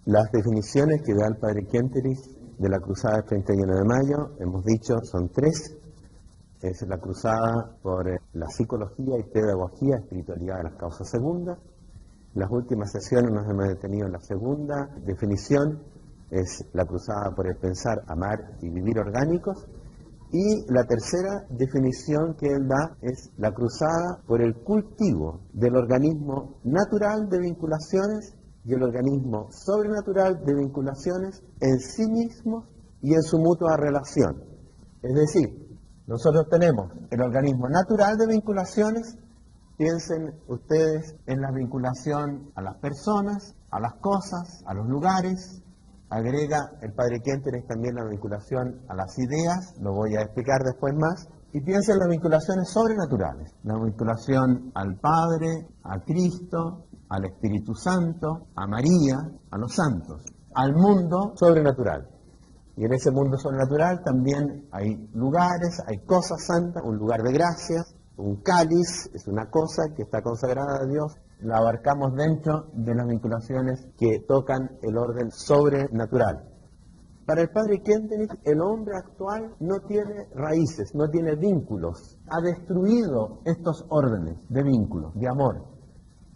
Las definiciones que da el padre Kentenich de la cruzada del 31 de mayo, hemos dicho, son tres. Es la cruzada por la psicología y pedagogía, espiritualidad de las causas segundas. Las últimas sesiones nos hemos detenido en la segunda definición, es la cruzada por el pensar, amar y vivir orgánicos. Y la tercera definición que él da es la cruzada por el cultivo del organismo natural de vinculaciones y el organismo sobrenatural de vinculaciones en sí mismos y en su mutua relación. Es decir, nosotros tenemos el organismo natural de vinculaciones. Piensen ustedes en la vinculación a las personas, a las cosas, a los lugares. Agrega el padre Kentenich también la vinculación a las ideas, lo voy a explicar después más. Y piensen en las vinculaciones sobrenaturales, la vinculación al Padre, a Cristo, al Espíritu Santo, a María, a los santos, al mundo sobrenatural. Y en ese mundo sobrenatural también hay lugares, hay cosas santas, un lugar de gracia, un cáliz, es una cosa que está consagrada a Dios. La abarcamos dentro de las vinculaciones que tocan el orden sobrenatural. Para el padre Kentenich, el hombre actual no tiene raíces, no tiene vínculos. Ha destruido estos órdenes de vínculos, de amor.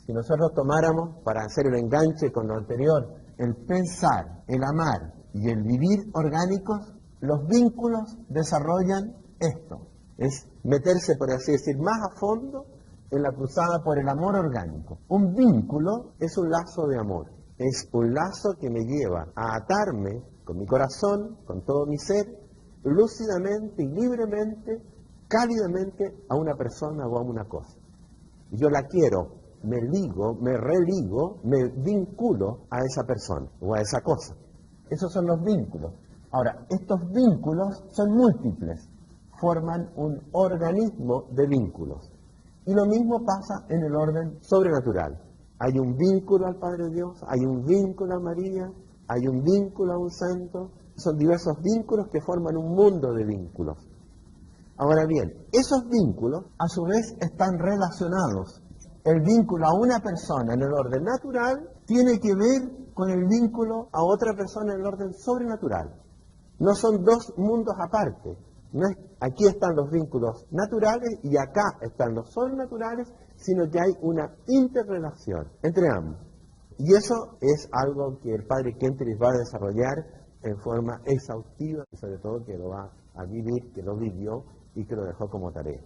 Si nosotros tomáramos, para hacer el enganche con lo anterior, el pensar, el amar y el vivir orgánicos, los vínculos desarrollan esto. Es meterse, por así decir, más a fondo en la cruzada por el amor orgánico. Un vínculo es un lazo de amor. Es un lazo que me lleva a atarme con mi corazón, con todo mi ser, lúcidamente y libremente, cálidamente a una persona o a una cosa. Yo la quiero, me ligo, me religo, me vinculo a esa persona o a esa cosa. Esos son los vínculos. Ahora, estos vínculos son múltiples, forman un organismo de vínculos. Y lo mismo pasa en el orden sobrenatural. Hay un vínculo al Padre Dios, hay un vínculo a María, hay un vínculo a un santo. Son diversos vínculos que forman un mundo de vínculos. Ahora bien, esos vínculos a su vez están relacionados. El vínculo a una persona en el orden natural tiene que ver con el vínculo a otra persona en el orden sobrenatural. No son dos mundos aparte. No es, aquí están los vínculos naturales y acá están los sobrenaturales, sino que hay una interrelación entre ambos. Y eso es algo que el padre Kentenich va a desarrollar en forma exhaustiva, y sobre todo que lo va a vivir, que lo vivió y que lo dejó como tarea.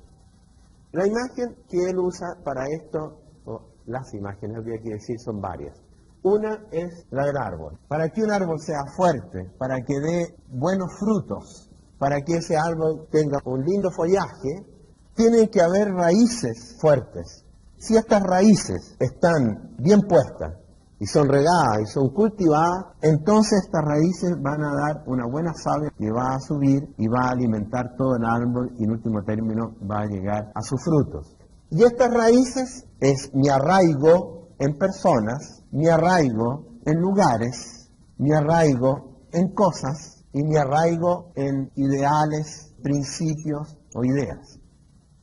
La imagen que él usa para esto, o las imágenes, habría que decir, son varias. Una es la del árbol. Para que un árbol sea fuerte, para que dé buenos frutos, para que ese árbol tenga un lindo follaje, tienen que haber raíces fuertes. Si estas raíces están bien puestas y son regadas y son cultivadas, entonces estas raíces van a dar una buena savia que va a subir y va a alimentar todo el árbol y en último término va a llegar a sus frutos. Y estas raíces es mi arraigo en personas, mi arraigo en lugares, mi arraigo en cosas y mi arraigo en ideales, principios o ideas.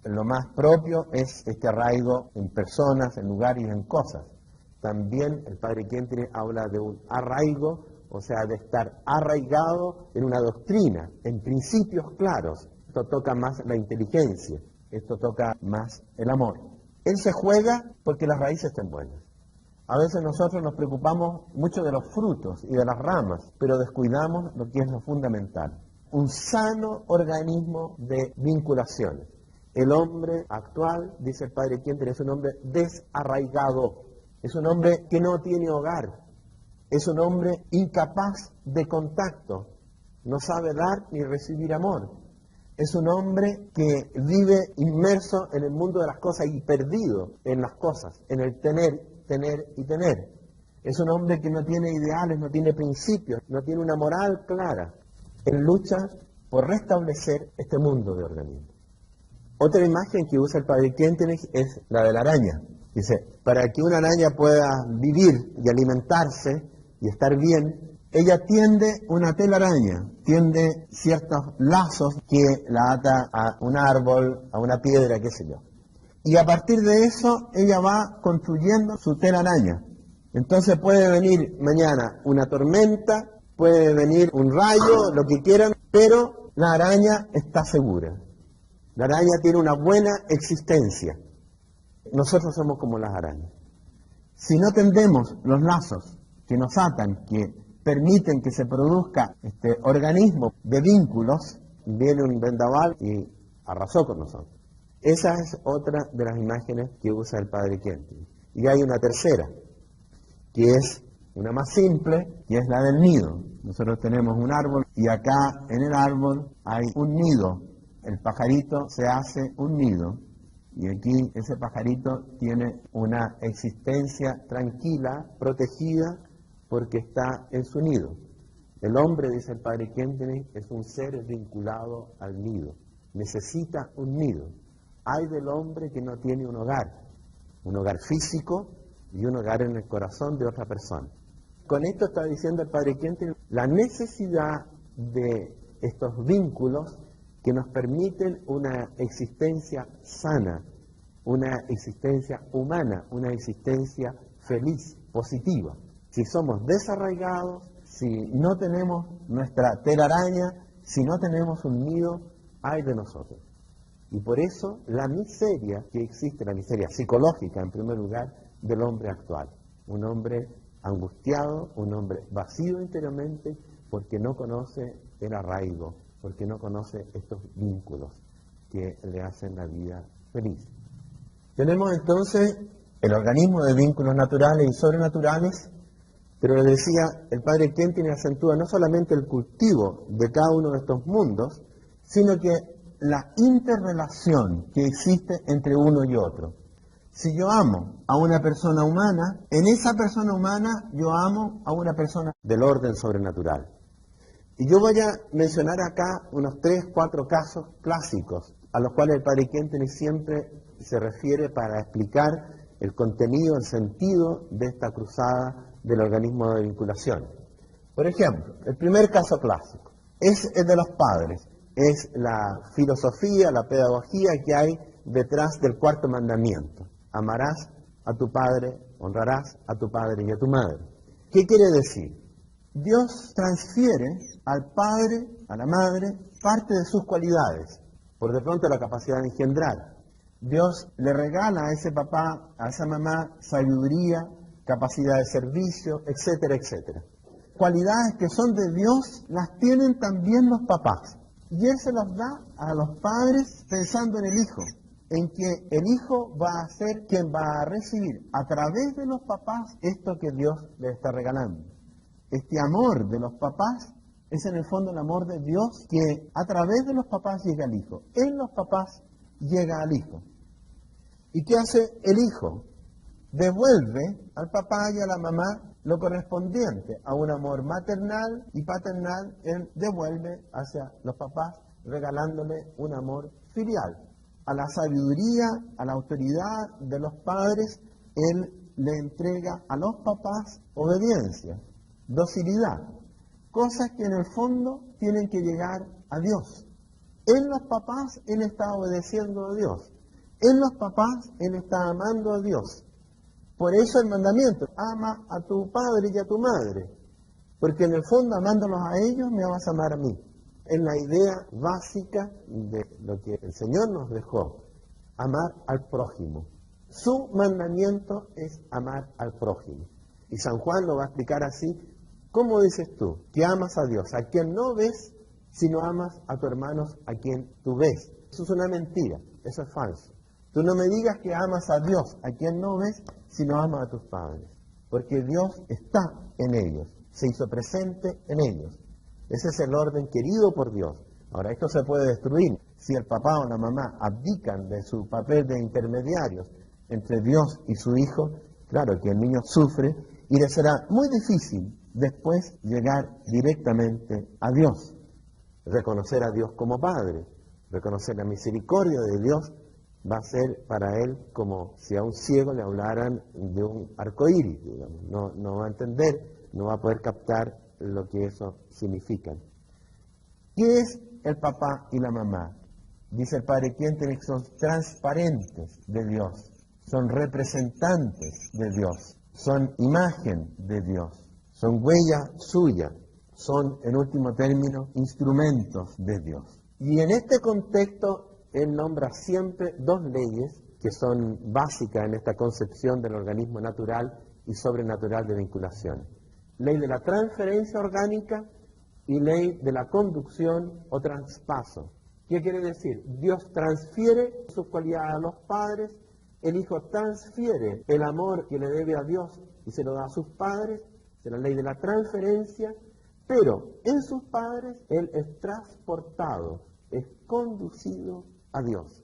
Lo más propio es este arraigo en personas, en lugares y en cosas. También el padre Kentenich habla de un arraigo, o sea, de estar arraigado en una doctrina, en principios claros. Esto toca más la inteligencia, esto toca más el amor. Él se juega porque las raíces estén buenas. A veces nosotros nos preocupamos mucho de los frutos y de las ramas, pero descuidamos lo que es lo fundamental. Un sano organismo de vinculaciones. El hombre actual, dice el padre Kentenich, es un hombre desarraigado. Es un hombre que no tiene hogar. Es un hombre incapaz de contacto. No sabe dar ni recibir amor. Es un hombre que vive inmerso en el mundo de las cosas y perdido en las cosas, en el tener y tener. Es un hombre que no tiene ideales, no tiene principios, no tiene una moral clara. Él lucha por restablecer este mundo de organismos. Otra imagen que usa el padre Kentenich es la de la araña. Dice, para que una araña pueda vivir y alimentarse y estar bien, ella tiende una telaraña, tiende ciertos lazos que la ata a un árbol, a una piedra, qué sé yo. Y a partir de eso, ella va construyendo su telaraña. Entonces puede venir mañana una tormenta, puede venir un rayo, lo que quieran, pero la araña está segura. La araña tiene una buena existencia. Nosotros somos como las arañas. Si no tendemos los lazos que nos atan, que permiten que se produzca este organismo de vínculos, viene un vendaval y arrasó con nosotros. Esa es otra de las imágenes que usa el padre Kentenich. Y hay una tercera, que es una más simple, que es la del nido. Nosotros tenemos un árbol y acá en el árbol hay un nido. El pajarito se hace un nido y aquí ese pajarito tiene una existencia tranquila, protegida, porque está en su nido. El hombre, dice el padre Kentenich, es un ser vinculado al nido. Necesita un nido. Hay del hombre que no tiene un hogar físico y un hogar en el corazón de otra persona. Con esto está diciendo el padre Kentenich la necesidad de estos vínculos que nos permiten una existencia sana, una existencia humana, una existencia feliz, positiva. Si somos desarraigados, si no tenemos nuestra telaraña, si no tenemos un nido, ay de nosotros. Y por eso la miseria que existe, la miseria psicológica en primer lugar, del hombre actual. Un hombre angustiado, un hombre vacío interiormente porque no conoce el arraigo, porque no conoce estos vínculos que le hacen la vida feliz. Tenemos entonces el organismo de vínculos naturales y sobrenaturales, pero le decía, el padre Kentenich acentúa no solamente el cultivo de cada uno de estos mundos, sino que la interrelación que existe entre uno y otro. Si yo amo a una persona humana, en esa persona humana yo amo a una persona del orden sobrenatural. Y yo voy a mencionar acá unos 3, 4 casos clásicos a los cuales el padre Kentenich siempre se refiere para explicar el contenido, el sentido de esta cruzada del organismo de vinculación. Por ejemplo, el primer caso clásico es el de los padres. Es la filosofía, la pedagogía que hay detrás del cuarto mandamiento. Amarás a tu padre, honrarás a tu padre y a tu madre. ¿Qué quiere decir? Dios transfiere al padre, a la madre, parte de sus cualidades, por de pronto la capacidad de engendrar. Dios le regala a ese papá, a esa mamá, sabiduría, capacidad de servicio, etcétera, etcétera. Cualidades que son de Dios las tienen también los papás. Y Él se las da a los padres pensando en el hijo, en que el hijo va a ser quien va a recibir a través de los papás esto que Dios le está regalando. Este amor de los papás es en el fondo el amor de Dios que a través de los papás llega al hijo. En los papás llega al hijo. ¿Y qué hace el hijo? Devuelve al papá y a la mamá lo correspondiente a un amor maternal y paternal. Él devuelve hacia los papás regalándole un amor filial. A la sabiduría, a la autoridad de los padres, él le entrega a los papás obediencia, docilidad, cosas que en el fondo tienen que llegar a Dios. En los papás él está obedeciendo a Dios. En los papás él está amando a Dios. Por eso el mandamiento, ama a tu padre y a tu madre, porque en el fondo amándolos a ellos me vas a amar a mí. Es la idea básica de lo que el Señor nos dejó, amar al prójimo. Su mandamiento es amar al prójimo. Y San Juan lo va a explicar así. ¿Cómo dices tú que amas a Dios? A quien no ves, sino amas a tus hermanos a quien tú ves. Eso es una mentira, eso es falso. Tú no me digas que amas a Dios, a quien no ves, sino amas a tus padres. Porque Dios está en ellos, se hizo presente en ellos. Ese es el orden querido por Dios. Ahora, esto se puede destruir si el papá o la mamá abdican de su papel de intermediarios entre Dios y su hijo. Claro que el niño sufre y le será muy difícil después llegar directamente a Dios. Reconocer a Dios como Padre, reconocer la misericordia de Dios, va a ser para él como si a un ciego le hablaran de un arco iris, digamos. No va a entender, no va a poder captar lo que eso significa. ¿Qué es el papá y la mamá? Dice el padre Kentenich, son transparentes de Dios, son representantes de Dios. son imagen de Dios, son huella suya, son en último término instrumentos de Dios. Y en este contexto él nombra siempre dos leyes que son básicas en esta concepción del organismo natural y sobrenatural de vinculación. Ley de la transferencia orgánica y ley de la conducción o traspaso. ¿Qué quiere decir? Dios transfiere sus cualidades a los padres, el Hijo transfiere el amor que le debe a Dios y se lo da a sus padres, es la ley de la transferencia, pero en sus padres Él es transportado, es conducido a Dios.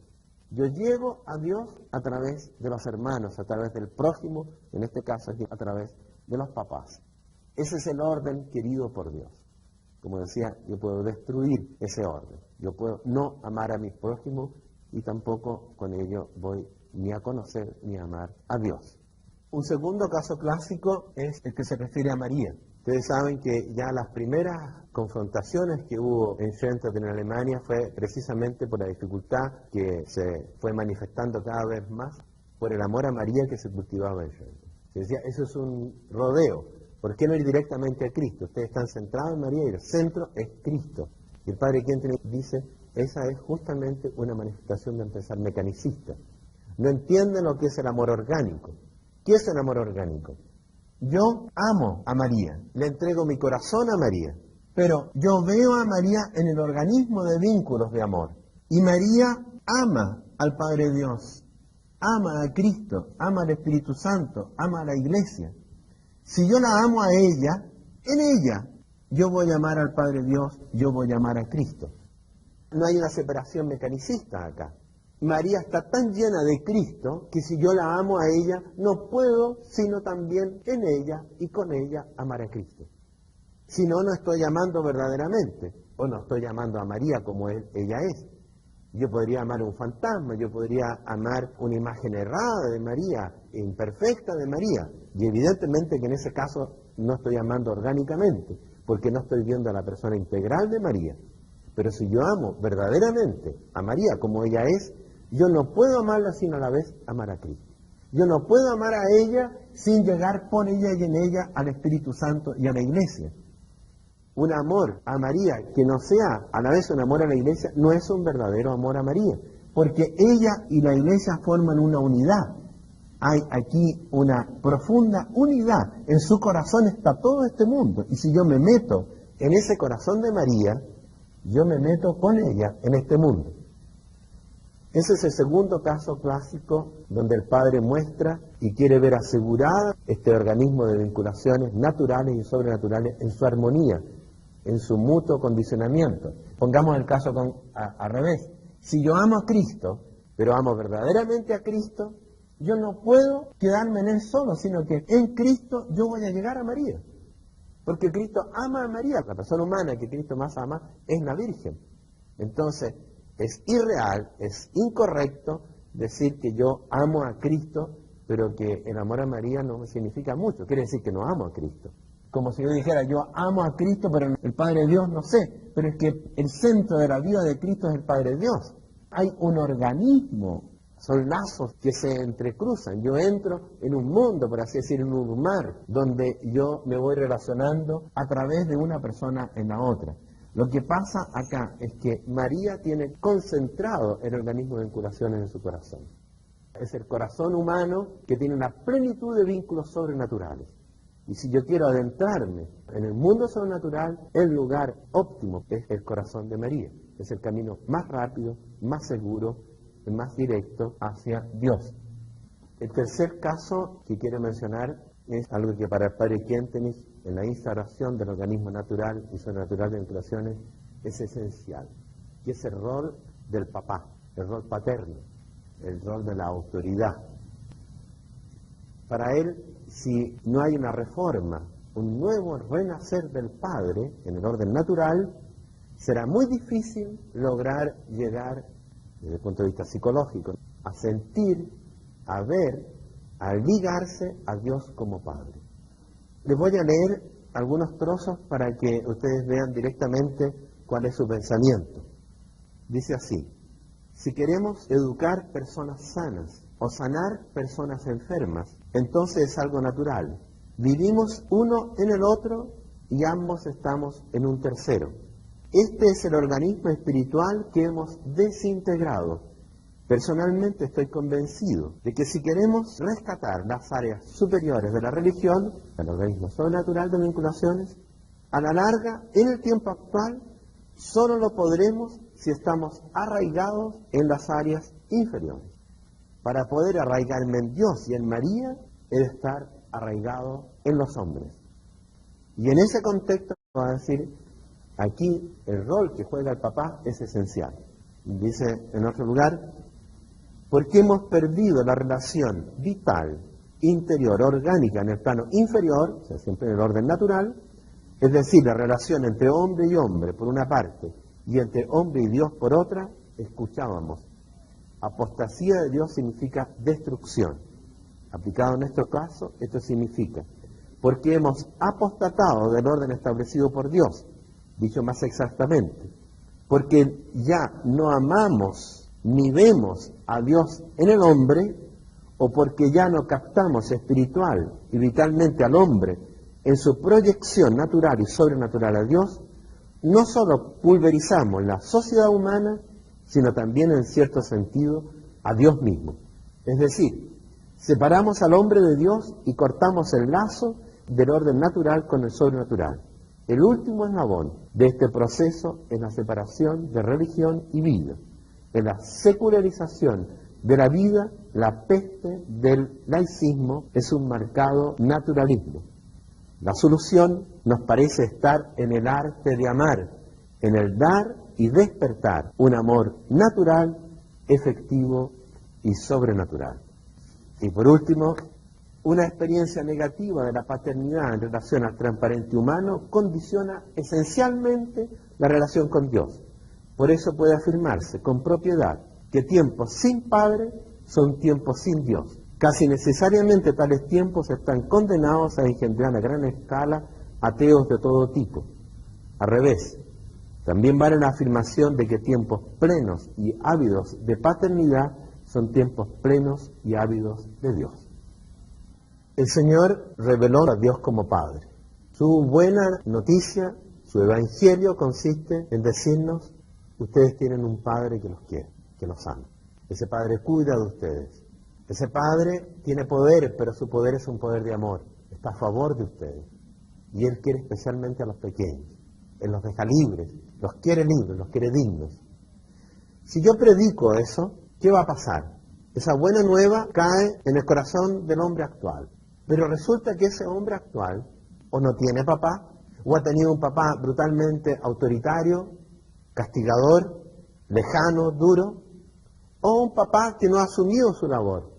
Yo llego a Dios a través de los hermanos, a través del prójimo, en este caso a través de los papás. Ese es el orden querido por Dios. Como decía, yo puedo destruir ese orden. Yo puedo no amar a mi prójimo y tampoco con ello voy ni a conocer ni a amar a Dios. Un segundo caso clásico es el que se refiere a María. Ustedes saben que ya las primeras confrontaciones que hubo en Schoenstatt en Alemania fue precisamente por la dificultad que se fue manifestando cada vez más por el amor a María que se cultivaba en Schoenstatt. Se decía, eso es un rodeo. ¿Por qué no ir directamente a Cristo? Ustedes están centrados en María y el centro es Cristo. Y el padre Kentenich dice, esa es justamente una manifestación de empezar mecanicista. No entienden lo que es el amor orgánico. ¿Qué es el amor orgánico? Yo amo a María, le entrego mi corazón a María, pero yo veo a María en el organismo de vínculos de amor. Y María ama al Padre Dios, ama a Cristo, ama al Espíritu Santo, ama a la Iglesia. Si yo la amo a ella, en ella yo voy a amar al Padre Dios, yo voy a amar a Cristo. No hay una separación mecanicista acá. María está tan llena de Cristo que si yo la amo a ella, no puedo sino también en ella y con ella amar a Cristo. Si no, no estoy amando verdaderamente, o no estoy amando a María como ella es. Yo podría amar un fantasma, yo podría amar una imagen errada de María, imperfecta de María, y evidentemente que en ese caso no estoy amando orgánicamente, porque no estoy viendo a la persona integral de María. Pero si yo amo verdaderamente a María como ella es, yo no puedo amarla sin a la vez amar a Cristo. Yo no puedo amar a ella sin llegar por ella y en ella al Espíritu Santo y a la Iglesia. Un amor a María que no sea a la vez un amor a la Iglesia no es un verdadero amor a María, porque ella y la Iglesia forman una unidad. Hay aquí una profunda unidad. En su corazón está todo este mundo. Y si yo me meto en ese corazón de María, yo me meto con ella en este mundo. Ese es el segundo caso clásico donde el Padre muestra y quiere ver asegurada este organismo de vinculaciones naturales y sobrenaturales en su armonía, en su mutuo condicionamiento. Pongamos el caso al revés. Si yo amo a Cristo, pero amo verdaderamente a Cristo, yo no puedo quedarme en Él solo, sino que en Cristo yo voy a llegar a María. Porque Cristo ama a María. La persona humana que Cristo más ama es la Virgen. Entonces, es irreal, es incorrecto decir que yo amo a Cristo, pero que el amor a María no significa mucho. Quiere decir que no amo a Cristo. Como si yo dijera, yo amo a Cristo, pero el Padre Dios no sé. Pero es que el centro de la vida de Cristo es el Padre Dios. Hay un organismo, son lazos que se entrecruzan. Yo entro en un mundo, por así decir, en un mar, donde yo me voy relacionando a través de una persona en la otra. Lo que pasa acá es que María tiene concentrado el organismo de vinculaciones en su corazón. Es el corazón humano que tiene una plenitud de vínculos sobrenaturales. Y si yo quiero adentrarme en el mundo sobrenatural, el lugar óptimo es el corazón de María. Es el camino más rápido, más seguro, más directo hacia Dios. El tercer caso que quiero mencionar es algo que para el padre Kentenich, en la instauración del organismo natural y sobrenatural de vinculaciones, es esencial, que es el rol del papá, el rol paterno, el rol de la autoridad. Para él, si no hay una reforma, un nuevo renacer del padre en el orden natural, será muy difícil lograr llegar, desde el punto de vista psicológico, a sentir, a ver, a ligarse a Dios como Padre. Les voy a leer algunos trozos para que ustedes vean directamente cuál es su pensamiento. Dice así: si queremos educar personas sanas o sanar personas enfermas, entonces es algo natural. Vivimos uno en el otro y ambos estamos en un tercero. Este es el organismo espiritual que hemos desintegrado. Personalmente estoy convencido de que si queremos rescatar las áreas superiores de la religión, el organismo sobrenatural de vinculaciones, a la larga, en el tiempo actual, solo lo podremos si estamos arraigados en las áreas inferiores. Para poder arraigarme en Dios y en María, he de estar arraigado en los hombres. Y en ese contexto, voy a decir, aquí el rol que juega el papá es esencial. Dice en otro lugar, porque hemos perdido la relación vital, interior, orgánica en el plano inferior, o sea, siempre en el orden natural, es decir, la relación entre hombre y hombre por una parte y entre hombre y Dios por otra, escuchábamos. Apostasía de Dios significa destrucción. Aplicado en nuestro caso, esto significa, porque hemos apostatado del orden establecido por Dios, dicho más exactamente, porque ya no amamos ni vemos a Dios en el hombre, o porque ya no captamos espiritual y vitalmente al hombre en su proyección natural y sobrenatural a Dios, no solo pulverizamos la sociedad humana, sino también en cierto sentido a Dios mismo. Es decir, separamos al hombre de Dios y cortamos el lazo del orden natural con el sobrenatural. El último eslabón de este proceso es la separación de religión y vida. En la secularización de la vida, la peste del laicismo es un marcado naturalismo. La solución nos parece estar en el arte de amar, en el dar y despertar un amor natural, efectivo y sobrenatural. Y por último, una experiencia negativa de la paternidad en relación al transparente humano condiciona esencialmente la relación con Dios. Por eso puede afirmarse con propiedad que tiempos sin Padre son tiempos sin Dios. Casi necesariamente tales tiempos están condenados a engendrar a gran escala ateos de todo tipo. Al revés, también vale la afirmación de que tiempos plenos y ávidos de paternidad son tiempos plenos y ávidos de Dios. El Señor reveló a Dios como Padre. Su buena noticia, su evangelio consiste en decirnos, ustedes tienen un Padre que los quiere, que los ama. Ese Padre cuida de ustedes. Ese Padre tiene poder, pero su poder es un poder de amor. Está a favor de ustedes. Y Él quiere especialmente a los pequeños. Él los deja libres, los quiere libres, los quiere dignos. Si yo predico eso, ¿qué va a pasar? Esa buena nueva cae en el corazón del hombre actual. Pero resulta que ese hombre actual o no tiene papá, o ha tenido un papá brutalmente autoritario, castigador, lejano, duro, o un papá que no ha asumido su labor,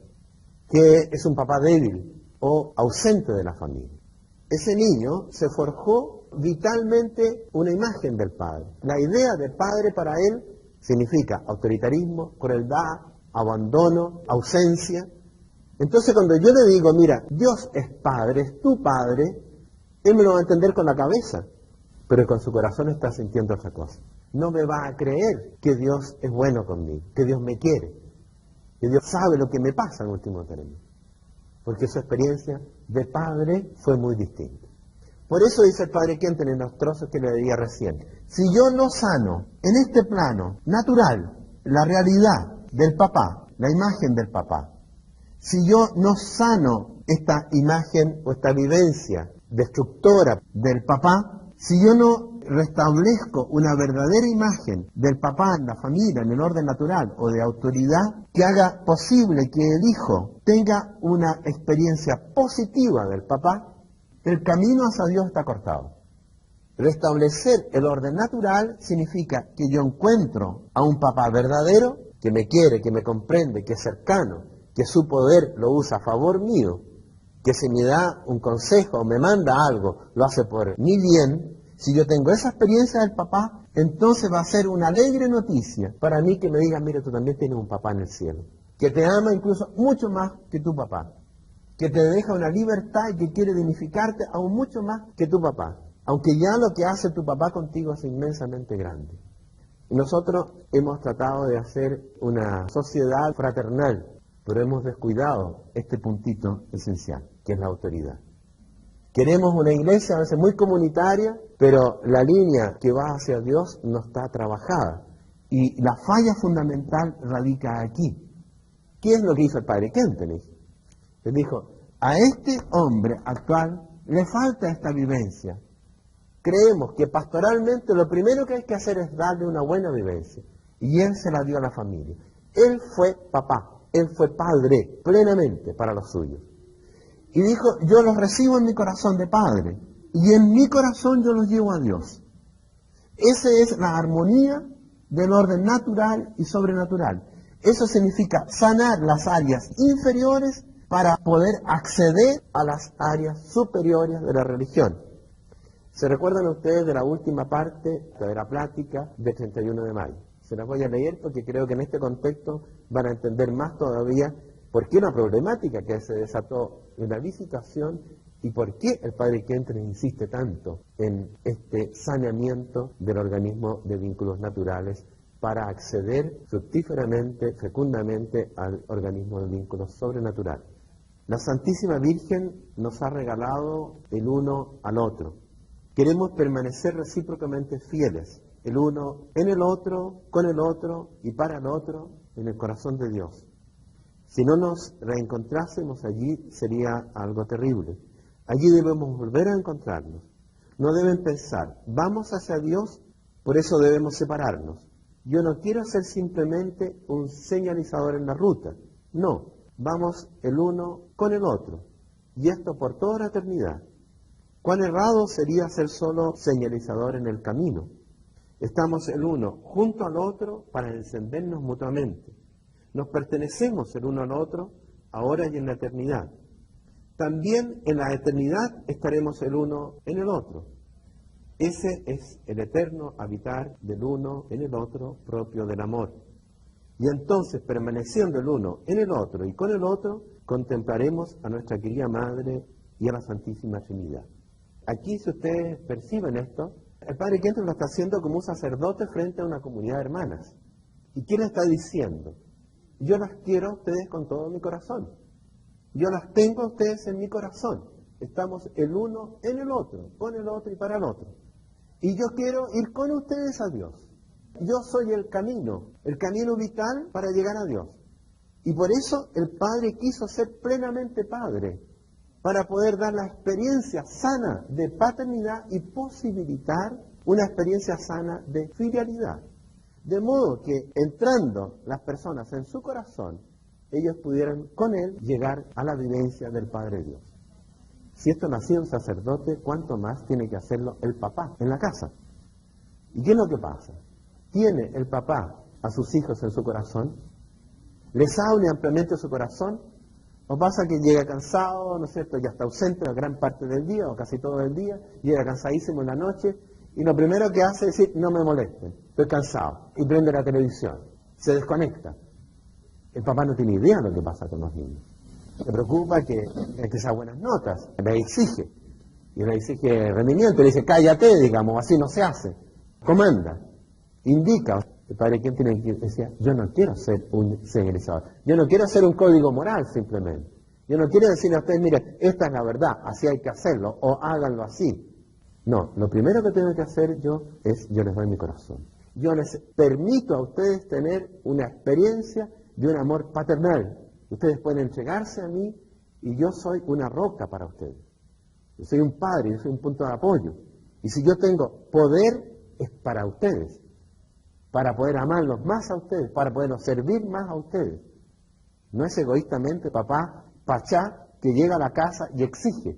que es un papá débil o ausente de la familia. Ese niño se forjó vitalmente una imagen del padre. La idea del padre para él significa autoritarismo, crueldad, abandono, ausencia. Entonces cuando yo le digo, mira, Dios es padre, es tu padre, él me lo va a entender con la cabeza, pero con su corazón está sintiendo otra cosa. No me va a creer que Dios es bueno conmigo, que Dios me quiere, que Dios sabe lo que me pasa en último término, porque su experiencia de padre fue muy distinta. Por eso dice el padre Kenten en los trozos que le leía recién, si yo no sano en este plano natural la realidad del papá, la imagen del papá, si yo no sano esta imagen o esta vivencia destructora del papá, si yo no restablezco una verdadera imagen del papá en la familia, en el orden natural o de autoridad, que haga posible que el hijo tenga una experiencia positiva del papá, el camino hacia Dios está cortado. Restablecer el orden natural significa que yo encuentro a un papá verdadero, que me quiere, que me comprende, que es cercano, que su poder lo usa a favor mío, que si me da un consejo o me manda algo, lo hace por mi bien. Si yo tengo esa experiencia del papá, entonces va a ser una alegre noticia para mí que me digan, mire, tú también tienes un papá en el cielo, que te ama incluso mucho más que tu papá, que te deja una libertad y que quiere dignificarte aún mucho más que tu papá, aunque ya lo que hace tu papá contigo es inmensamente grande. Nosotros hemos tratado de hacer una sociedad fraternal, pero hemos descuidado este puntito esencial, que es la autoridad. Queremos una iglesia a veces muy comunitaria, pero la línea que va hacia Dios no está trabajada. Y la falla fundamental radica aquí. ¿Qué es lo que hizo el padre Kentenich? Él dijo, a este hombre actual le falta esta vivencia. Creemos que pastoralmente lo primero que hay que hacer es darle una buena vivencia. Y él se la dio a la familia. Él fue papá, él fue padre plenamente para los suyos. Y dijo, yo los recibo en mi corazón de padre, y en mi corazón yo los llevo a Dios. Esa es la armonía del orden natural y sobrenatural. Eso significa sanar las áreas inferiores para poder acceder a las áreas superiores de la religión. ¿Se recuerdan ustedes de la última parte de la plática del 31 de mayo? Se las voy a leer porque creo que en este contexto van a entender más todavía por qué una problemática que se desató en la visitación y por qué el padre Kentenich insiste tanto en este saneamiento del organismo de vínculos naturales para acceder fructíferamente, fecundamente al organismo de vínculos sobrenaturales. La Santísima Virgen nos ha regalado el uno al otro. Queremos permanecer recíprocamente fieles, el uno en el otro, con el otro y para el otro, en el corazón de Dios. Si no nos reencontrásemos allí, sería algo terrible. Allí debemos volver a encontrarnos. No deben pensar, vamos hacia Dios, por eso debemos separarnos. Yo no quiero ser simplemente un señalizador en la ruta. No, vamos el uno con el otro. Y esto por toda la eternidad. Cuán errado sería ser solo señalizador en el camino. Estamos el uno junto al otro para encendernos mutuamente. Nos pertenecemos el uno al otro, ahora y en la eternidad. También en la eternidad estaremos el uno en el otro. Ese es el eterno habitar del uno en el otro propio del amor. Y entonces, permaneciendo el uno en el otro y con el otro, contemplaremos a nuestra querida Madre y a la Santísima Trinidad. Aquí, si ustedes perciben esto, el padre Kentenich lo está haciendo como un sacerdote frente a una comunidad de hermanas. ¿Y qué le está diciendo? Yo las quiero a ustedes con todo mi corazón. Yo las tengo a ustedes en mi corazón. Estamos el uno en el otro, con el otro y para el otro. Y yo quiero ir con ustedes a Dios. Yo soy el camino vital para llegar a Dios. Y por eso el Padre quiso ser plenamente Padre, para poder dar la experiencia sana de paternidad y posibilitar una experiencia sana de filialidad. De modo que entrando las personas en su corazón, ellos pudieran con él llegar a la vivencia del Padre Dios. Si esto lo hacía un sacerdote, ¿cuánto más tiene que hacerlo el papá en la casa? ¿Y qué es lo que pasa? ¿Tiene el papá a sus hijos en su corazón? ¿Les abre ampliamente su corazón? ¿O pasa que llega cansado, ¿no es cierto?, ya está ausente la gran parte del día o casi todo el día, llega cansadísimo en la noche y lo primero que hace es decir, no me molesten, estoy cansado, y prende la televisión, se desconecta? El papá no tiene idea de lo que pasa con los niños. Se preocupa que sean buenas notas, le exige, y le exige rendimiento, le dice, cállate, digamos, así no se hace, comanda, indica. El padre Kentenich decía, yo no quiero ser un señalizador, yo no quiero ser un código moral simplemente, yo no quiero decirle a ustedes, mire, esta es la verdad, así hay que hacerlo, o háganlo así. No, lo primero que tengo que hacer yo es, yo les doy mi corazón. Yo les permito a ustedes tener una experiencia de un amor paternal. Ustedes pueden entregarse a mí y yo soy una roca para ustedes. Yo soy un padre, yo soy un punto de apoyo. Y si yo tengo poder, es para ustedes. Para poder amarlos más a ustedes, para poderlos servir más a ustedes. No es egoístamente papá pachá que llega a la casa y exige.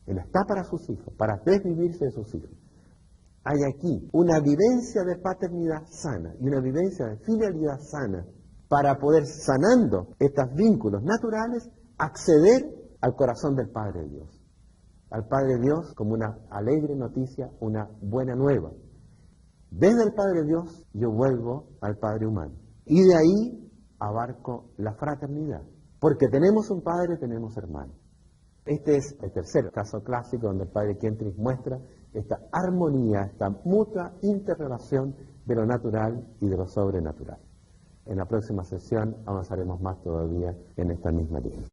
Él está para sus hijos, para desvivirse de sus hijos. Hay aquí una vivencia de paternidad sana y una vivencia de filialidad sana para poder, sanando estos vínculos naturales, acceder al corazón del Padre Dios. Al Padre Dios como una alegre noticia, una buena nueva. Desde el Padre Dios yo vuelvo al Padre humano. Y de ahí abarco la fraternidad. Porque tenemos un Padre, tenemos hermanos. Este es el tercer caso clásico donde el padre Kentenich muestra esta armonía, esta mutua interrelación de lo natural y de lo sobrenatural. En la próxima sesión avanzaremos más todavía en esta misma línea.